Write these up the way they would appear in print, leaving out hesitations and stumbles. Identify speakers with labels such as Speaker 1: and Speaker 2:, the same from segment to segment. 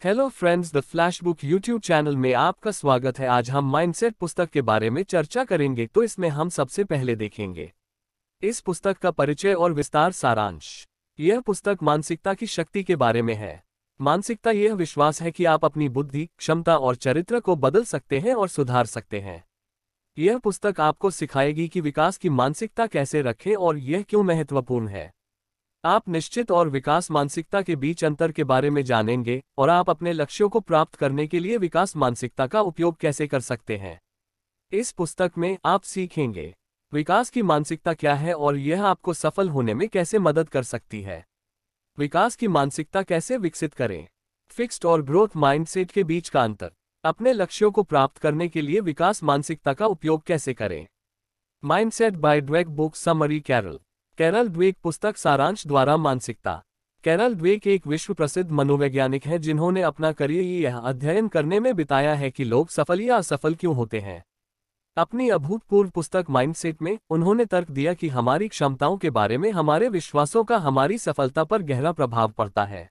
Speaker 1: Hello friends, the flash book YouTube channel में आपका स्वागत है। आज हम माइंडसेट पुस्तक के बारे में चर्चा करेंगे। तो इसमें हम सबसे पहले देखेंगे इस पुस्तक का परिचय और विस्तार सारांश। यह पुस्तक मानसिकता की शक्ति के बारे में है। मानसिकता यह विश्वास है कि आप अपनी बुद्धि, क्षमता और चरित्र को बदल सकते हैं और सुधार सकते हैं। यह पुस्तक आपको सिखाएगी कि विकास की मानसिकता कैसे रखें और यह क्यों महत्वपूर्ण है। आप निश्चित और विकास मानसिकता के बीच अंतर के बारे में जानेंगे और आप अपने लक्ष्यों को प्राप्त करने के लिए विकास मानसिकता का उपयोग कैसे कर सकते हैं। इस पुस्तक में आप सीखेंगे विकास की मानसिकता क्या है और यह आपको सफल होने में कैसे मदद कर सकती है। विकास की मानसिकता कैसे विकसित करें। फिक्स्ड और ग्रोथ माइंडसेट के बीच का अंतर। अपने लक्ष्यों को प्राप्त करने के लिए विकास मानसिकता का उपयोग कैसे करें। Mindset by Dweck book summary. Carol Dweck पुस्तक सारांश द्वारा मानसिकता। कैरल ड्वेक एक विश्व प्रसिद्ध मनोवैज्ञानिक हैं जिन्होंने अपना करियर यह अध्ययन करने में बिताया है कि लोग सफल या असफल क्यों होते हैं। अपनी अभूतपूर्व पुस्तक माइंडसेट में उन्होंने तर्क दिया कि हमारी क्षमताओं के बारे में हमारे विश्वासों का हमारी सफलता पर गहरा प्रभाव पड़ता है।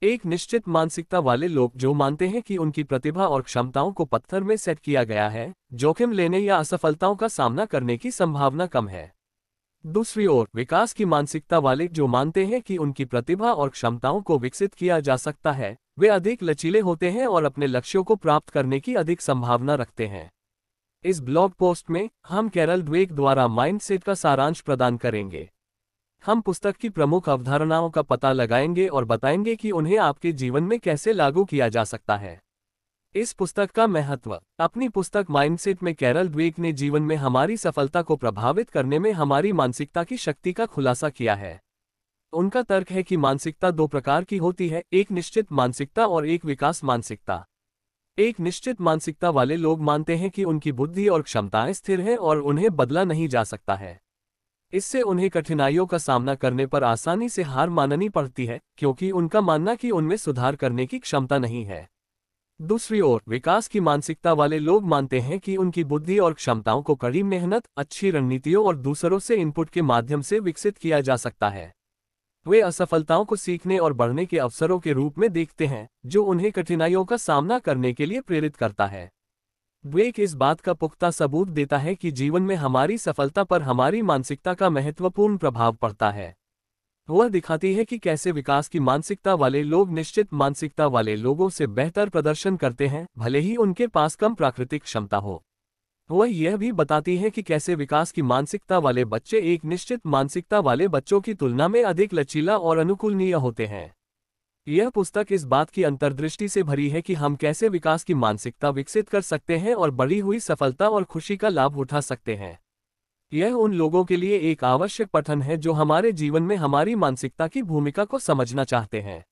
Speaker 1: एक निश्चित मानसिकता वाले लोग जो मानते हैं कि उनकी प्रतिभा और क्षमताओं को पत्थर में सेट किया गया है, जोखिम लेने या असफलताओं का सामना करने की संभावना कम है। दूसरी ओर विकास की मानसिकता वाले जो मानते हैं कि उनकी प्रतिभा और क्षमताओं को विकसित किया जा सकता है, वे अधिक लचीले होते हैं और अपने लक्ष्यों को प्राप्त करने की अधिक संभावना रखते हैं। इस ब्लॉग पोस्ट में हम कैरल ड्वेक द्वारा माइंडसेट का सारांश प्रदान करेंगे। हम पुस्तक की प्रमुख अवधारणाओं का पता लगाएंगे और बताएंगे कि उन्हें आपके जीवन में कैसे लागू किया जा सकता है। इस पुस्तक का महत्व। अपनी पुस्तक माइंडसेट में कैरल ड्वेक ने जीवन में हमारी सफलता को प्रभावित करने में हमारी मानसिकता की शक्ति का खुलासा किया है। उनका तर्क है कि मानसिकता दो प्रकार की होती है, एक निश्चित मानसिकता और एक विकास मानसिकता। एक निश्चित मानसिकता वाले लोग मानते हैं कि उनकी बुद्धि और क्षमताएं स्थिर हैं और उन्हें बदला नहीं जा सकता है। इससे उन्हें कठिनाइयों का सामना करने पर आसानी से हार माननी पड़ती है, क्योंकि उनका मानना कि उनमें सुधार करने की क्षमता नहीं है। दूसरी ओर विकास की मानसिकता वाले लोग मानते हैं कि उनकी बुद्धि और क्षमताओं को कड़ी मेहनत, अच्छी रणनीतियों और दूसरों से इनपुट के माध्यम से विकसित किया जा सकता है। वे असफलताओं को सीखने और बढ़ने के अवसरों के रूप में देखते हैं, जो उन्हें कठिनाइयों का सामना करने के लिए प्रेरित करता है। ड्वेक इस बात का पुख्ता सबूत देता है कि जीवन में हमारी सफलता पर हमारी मानसिकता का महत्वपूर्ण प्रभाव पड़ता है। वह दिखाती है कि कैसे विकास की मानसिकता वाले लोग निश्चित मानसिकता वाले लोगों से बेहतर प्रदर्शन करते हैं, भले ही उनके पास कम प्राकृतिक क्षमता हो। वह यह भी बताती है कि कैसे विकास की मानसिकता वाले बच्चे एक निश्चित मानसिकता वाले बच्चों की तुलना में अधिक लचीला और अनुकूलनीय होते हैं। यह पुस्तक इस बात की अंतर्दृष्टि से भरी है कि हम कैसे विकास की मानसिकता विकसित कर सकते हैं और बढ़ी हुई सफलता और खुशी का लाभ उठा सकते हैं। यह उन लोगों के लिए एक आवश्यक पठन है जो हमारे जीवन में हमारी मानसिकता की भूमिका को समझना चाहते हैं।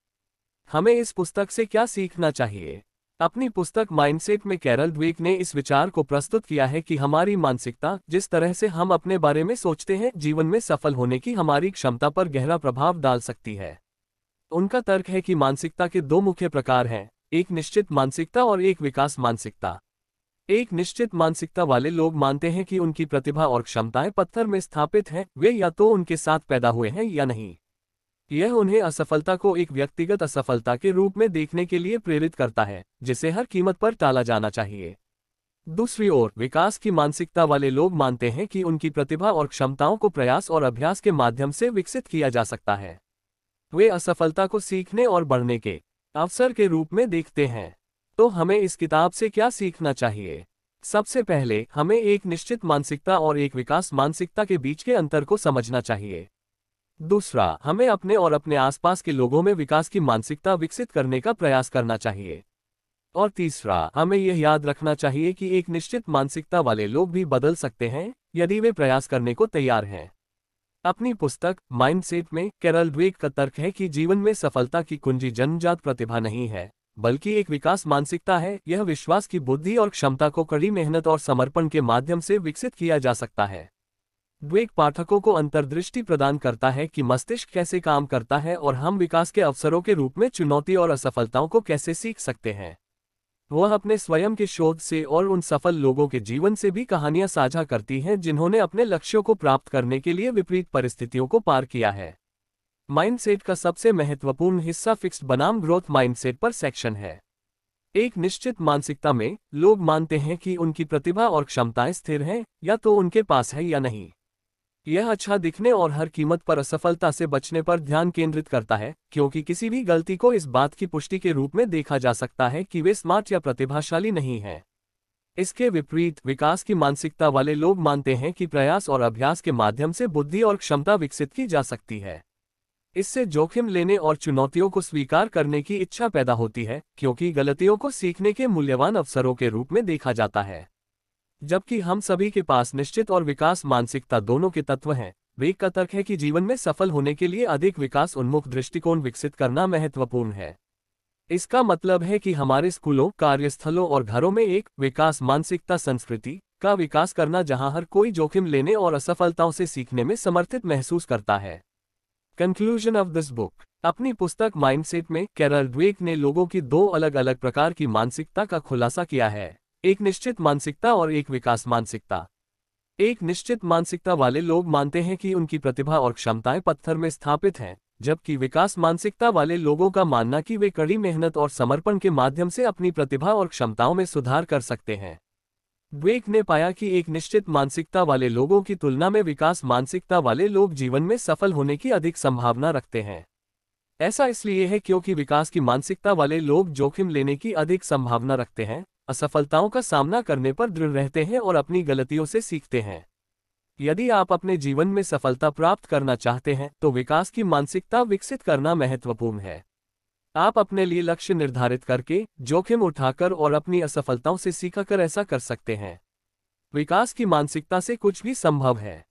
Speaker 1: हमें इस पुस्तक से क्या सीखना चाहिए। अपनी पुस्तक माइंडसेट में कैरल ड्वेक ने इस विचार को प्रस्तुत किया है कि हमारी मानसिकता, जिस तरह से हम अपने बारे में सोचते हैं, जीवन में सफल होने की हमारी क्षमता पर गहरा प्रभाव डाल सकती है। उनका तर्क है कि मानसिकता के दो मुख्य प्रकार हैं, एक निश्चित मानसिकता और एक विकास मानसिकता। एक निश्चित मानसिकता वाले लोग मानते हैं कि उनकी प्रतिभा और क्षमताएं पत्थर में स्थापित हैं, वे या तो उनके साथ पैदा हुए हैं या नहीं। यह उन्हें असफलता को एक व्यक्तिगत असफलता के रूप में देखने के लिए प्रेरित करता है, जिसे हर कीमत पर टाला जाना चाहिए। दूसरी ओर विकास की मानसिकता वाले लोग मानते हैं कि उनकी प्रतिभा और क्षमताओं को प्रयास और अभ्यास के माध्यम से विकसित किया जा सकता है। वे असफलता को सीखने और बढ़ने के अवसर के रूप में देखते हैं। तो हमें इस किताब से क्या सीखना चाहिए। सबसे पहले हमें एक निश्चित मानसिकता और एक विकास मानसिकता के बीच के अंतर को समझना चाहिए। दूसरा, हमें अपने और अपने आसपास के लोगों में विकास की मानसिकता विकसित करने का प्रयास करना चाहिए। और तीसरा, हमें यह याद रखना चाहिए कि एक निश्चित मानसिकता वाले लोग भी बदल सकते हैं, यदि वे प्रयास करने को तैयार हैं। अपनी पुस्तक माइंडसेट में कैरल ड्वेक का तर्क है कि जीवन में सफलता की कुंजी जन्मजात प्रतिभा नहीं है, बल्कि एक विकास मानसिकता है। यह विश्वास की बुद्धि और क्षमता को कड़ी मेहनत और समर्पण के माध्यम से विकसित किया जा सकता है। ड्वेक पाठकों को अंतर्दृष्टि प्रदान करता है कि मस्तिष्क कैसे काम करता है और हम विकास के अवसरों के रूप में चुनौती और असफलताओं को कैसे सीख सकते हैं। वह अपने स्वयं के शोध से और उन सफल लोगों के जीवन से भी कहानियां साझा करती हैं जिन्होंने अपने लक्ष्यों को प्राप्त करने के लिए विपरीत परिस्थितियों को पार किया है। माइंडसेट का सबसे महत्वपूर्ण हिस्सा फिक्स्ड बनाम ग्रोथ माइंडसेट पर सेक्शन है। एक निश्चित मानसिकता में लोग मानते हैं कि उनकी प्रतिभा और क्षमताएं स्थिर हैं या तो उनके पास है या नहीं। यह अच्छा दिखने और हर कीमत पर असफलता से बचने पर ध्यान केंद्रित करता है, क्योंकि किसी भी गलती को इस बात की पुष्टि के रूप में देखा जा सकता है कि वे स्मार्ट या प्रतिभाशाली नहीं हैं। इसके विपरीत विकास की मानसिकता वाले लोग मानते हैं कि प्रयास और अभ्यास के माध्यम से बुद्धि और क्षमता विकसित की जा सकती है। इससे जोखिम लेने और चुनौतियों को स्वीकार करने की इच्छा पैदा होती है, क्योंकि गलतियों को सीखने के मूल्यवान अवसरों के रूप में देखा जाता है। जबकि हम सभी के पास निश्चित और विकास मानसिकता दोनों के तत्व हैं, वेग का तर्क है कि जीवन में सफल होने के लिए अधिक विकास उन्मुख दृष्टिकोण विकसित करना महत्वपूर्ण है। इसका मतलब है कि हमारे स्कूलों, कार्यस्थलों और घरों में एक विकास मानसिकता संस्कृति का विकास करना जहां हर कोई जोखिम लेने और असफलताओं से सीखने में समर्थित महसूस करता है। Conclusion of this book. अपनी पुस्तक माइंडसेट में कैरल ड्वेक ने लोगों की दो अलग अलग प्रकार की मानसिकता का खुलासा किया है, एक निश्चित मानसिकता और एक विकास मानसिकता। एक निश्चित मानसिकता वाले लोग मानते हैं कि उनकी प्रतिभा और क्षमताएं पत्थर में स्थापित हैं, जबकि विकास मानसिकता वाले लोगों का मानना कि वे कड़ी मेहनत और समर्पण के माध्यम से अपनी प्रतिभा और क्षमताओं में सुधार कर सकते हैं। ड्वेक ने पाया कि एक निश्चित मानसिकता वाले लोगों की तुलना में विकास मानसिकता वाले लोग जीवन में सफल होने की अधिक संभावना रखते हैं। ऐसा इसलिए है क्योंकि विकास की मानसिकता वाले लोग जोखिम लेने की अधिक संभावना रखते हैं, असफलताओं का सामना करने पर दृढ़ रहते हैं और अपनी गलतियों से सीखते हैं। यदि आप अपने जीवन में सफलता प्राप्त करना चाहते हैं तो विकास की मानसिकता विकसित करना महत्वपूर्ण है। आप अपने लिए लक्ष्य निर्धारित करके, जोखिम उठाकर और अपनी असफलताओं से सीखकर ऐसा कर सकते हैं। विकास की मानसिकता से कुछ भी संभव है।